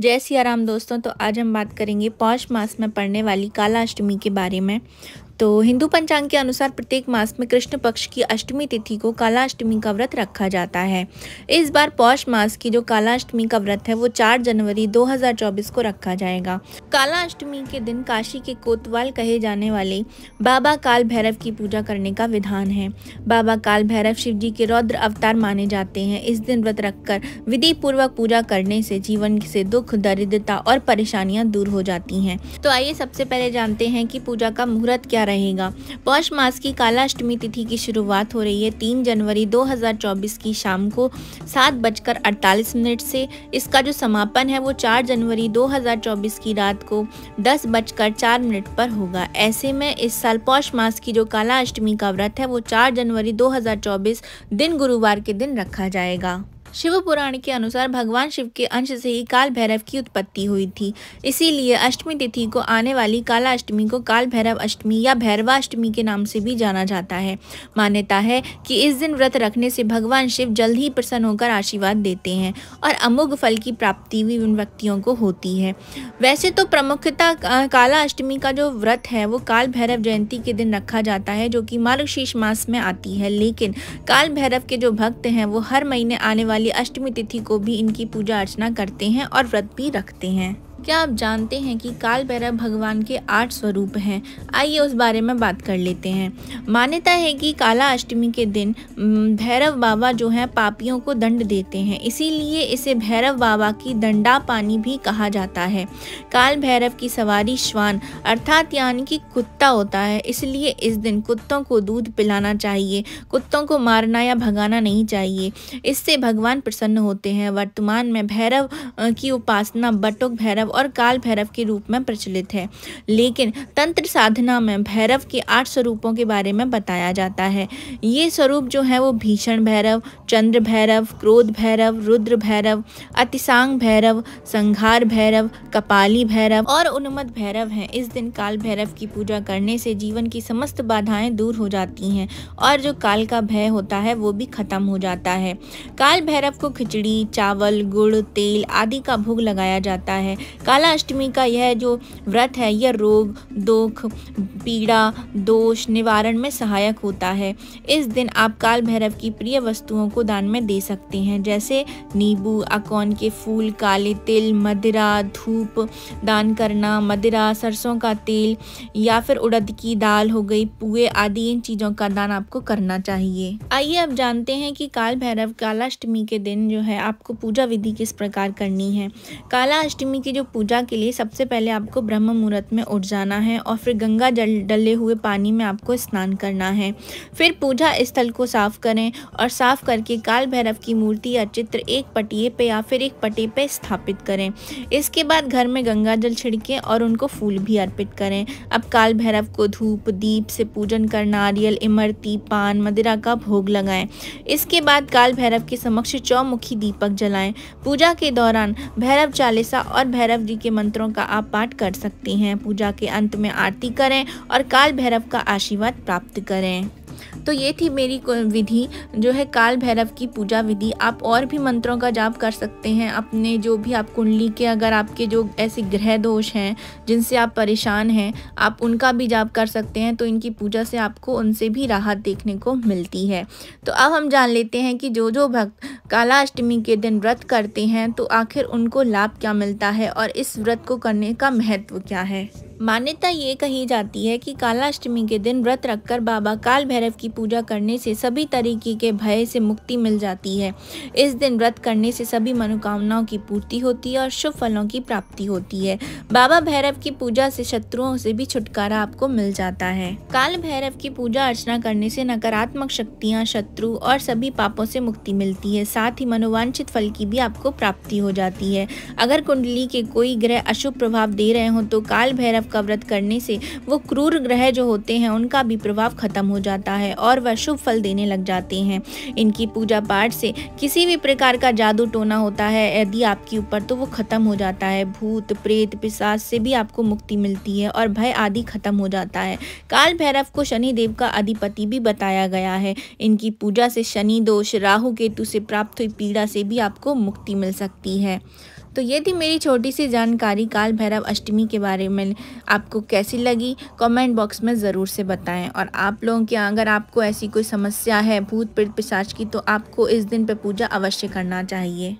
जय सिया राम दोस्तों। तो आज हम बात करेंगे पौष मास में पड़ने वाली काला अष्टमी के बारे में। तो हिंदू पंचांग के अनुसार प्रत्येक मास में कृष्ण पक्ष की अष्टमी तिथि को काला अष्टमी का व्रत रखा जाता है। इस बार पौष मास की जो काला अष्टमी का व्रत है वो 4 जनवरी 2024 को रखा जाएगा। काला अष्टमी के दिन काशी के कोतवाल कहे जाने वाले बाबा काल भैरव की पूजा करने का विधान है। बाबा काल भैरव शिव जी के रौद्र अवतार माने जाते हैं। इस दिन व्रत रखकर विधि पूर्वक पूजा करने से जीवन से दुख, दरिद्रता और परेशानियां दूर हो जाती हैं। तो आइए सबसे पहले जानते हैं कि पूजा का मुहूर्त क्या रहेगा। पौष मास की काला अष्टमी तिथि की शुरुआत हो रही है 3 जनवरी 2024 की शाम को 7:48 से। इसका जो समापन है वो 4 जनवरी 2024 की रात को 10:04 पर होगा। ऐसे में इस साल पौष मास की जो काला अष्टमी का व्रत है वो 4 जनवरी 2024 दिन गुरुवार के दिन रखा जाएगा। शिव पुराण के अनुसार भगवान शिव के अंश से ही काल भैरव की उत्पत्ति हुई थी। इसीलिए अष्टमी तिथि को आने वाली काला अष्टमी को काल भैरव अष्टमी या भैरवाष्टमी के नाम से भी जाना जाता है। मान्यता है कि इस दिन व्रत रखने से भगवान शिव जल्द ही प्रसन्न होकर आशीर्वाद देते हैं और अमोघ फल की प्राप्ति भी उन व्यक्तियों को होती है। वैसे तो प्रमुखतः काला अष्टमी का जो व्रत है वो काल भैरव जयंती के दिन रखा जाता है, जो कि मार्गशीर्ष मास में आती है। लेकिन काल भैरव के जो भक्त हैं वो हर महीने आने वाली अष्टमी तिथि को भी इनकी पूजा अर्चना करते हैं और व्रत भी रखते हैं। क्या आप जानते हैं कि काल भैरव भगवान के 8 स्वरूप हैं? आइए उस बारे में बात कर लेते हैं। मान्यता है कि काला अष्टमी के दिन भैरव बाबा जो हैं पापियों को दंड देते हैं, इसीलिए इसे भैरव बाबा की दंडापानी भी कहा जाता है। काल भैरव की सवारी श्वान अर्थात यानी कि कुत्ता होता है, इसलिए इस दिन कुत्तों को दूध पिलाना चाहिए। कुत्तों को मारना या भगाना नहीं चाहिए, इससे भगवान प्रसन्न होते हैं। वर्तमान में भैरव की उपासना बटुक भैरव और काल भैरव के रूप में प्रचलित है, लेकिन तंत्र साधना में भैरव के 8 स्वरूपों के बारे में बताया जाता है। ये स्वरूप जो है वो भीषण भैरव, चंद्र भैरव, क्रोध भैरव, रुद्र भैरव, अतिसांग भैरव, संहार भैरव, कपाली भैरव और उन्मत्त भैरव हैं। इस दिन काल भैरव की पूजा करने से जीवन की समस्त बाधाएं दूर हो जाती हैं और जो काल का भय होता है वो भी खत्म हो जाता है। काल भैरव को खिचड़ी, चावल, गुड़, तेल आदि का भोग लगाया जाता है। काला अष्टमी का यह जो व्रत है यह रोग, दुख, पीड़ा, दोष निवारण में सहायक होता है। इस दिन आप काल भैरव की प्रिय वस्तुओं को दान में दे सकते हैं, जैसे नींबू, अकौन के फूल, काले तिल, मदिरा, धूप दान करना, मदिरा, सरसों का तेल या फिर उड़द की दाल हो गई, पुए आदि इन चीज़ों का दान आपको करना चाहिए। आइए अब जानते हैं कि काल भैरव काला अष्टमी के दिन जो है आपको पूजा विधि किस प्रकार करनी है। काला अष्टमी की जो पूजा के लिए सबसे पहले आपको ब्रह्म मुहूर्त में उठ जाना है और फिर गंगा जल डले हुए पानी में आपको स्नान करना है। फिर पूजा स्थल को साफ करें और साफ करके काल भैरव की मूर्ति या चित्र एक पटिए पे या फिर एक पटे पे स्थापित करें। इसके बाद घर में गंगा जल छिड़कें और उनको फूल भी अर्पित करें। अब काल भैरव को धूप दीप से पूजन कर नारियल, इमरती, पान, मदिरा का भोग लगाएं। इसके बाद काल भैरव के समक्ष चौमुखी दीपक जलाएं। पूजा के दौरान भैरव चालीसा और भैरव जी के मंत्रों का आप पाठ कर सकते हैं। पूजा के अंत में आरती करें और काल भैरव का आशीर्वाद प्राप्त करें। तो ये थी मेरी विधि जो है काल भैरव की पूजा विधि। आप और भी मंत्रों का जाप कर सकते हैं। अपने जो भी आप कुंडली के अगर आपके जो ऐसे ग्रह दोष हैं जिनसे आप परेशान हैं, आप उनका भी जाप कर सकते हैं। तो इनकी पूजा से आपको उनसे भी राहत देखने को मिलती है। तो अब हम जान लेते हैं कि जो भक्त काला अष्टमी के दिन व्रत करते हैं तो आखिर उनको लाभ क्या मिलता है और इस व्रत को करने का महत्व क्या है। मान्यता ये कही जाती है कि काला अष्टमी के दिन व्रत रखकर बाबा काल भैरव की पूजा करने से सभी तरीके के भय से मुक्ति मिल जाती है। इस दिन व्रत करने से सभी मनोकामनाओं की पूर्ति होती है और शुभ फलों की प्राप्ति होती है। बाबा भैरव की पूजा से शत्रुओं से भी छुटकारा आपको मिल जाता है। काल भैरव की पूजा अर्चना करने से नकारात्मक शक्तियाँ, शत्रु और सभी पापों से मुक्ति मिलती है। साथ ही मनोवांछित फल की भी आपको प्राप्ति हो जाती है। अगर कुंडली के कोई ग्रह अशुभ प्रभाव दे रहे हो तो काल भैरव का व्रत करने से वो क्रूर ग्रह जो होते हैं उनका भी प्रभाव खत्म हो जाता है और वह शुभ फल देने लग जाते हैं। इनकी पूजा पाठ से किसी भी प्रकार का जादू टोना होता है यदि आपके ऊपर तो वो खत्म हो जाता है। भूत प्रेत पिशाच से भी आपको मुक्ति मिलती है और भय आदि खत्म हो जाता है। काल भैरव को शनि देव का अधिपति भी बताया गया है। इनकी पूजा से शनि दोष, राहु केतु से प्राप्त हुई पीड़ा से भी आपको मुक्ति मिल सकती है। तो ये थी मेरी छोटी सी जानकारी काल भैरव अष्टमी के बारे में। आपको कैसी लगी कमेंट बॉक्स में ज़रूर से बताएं। और आप लोगों के अगर आपको ऐसी कोई समस्या है भूत प्रेत पिशाच की, तो आपको इस दिन पे पूजा अवश्य करना चाहिए।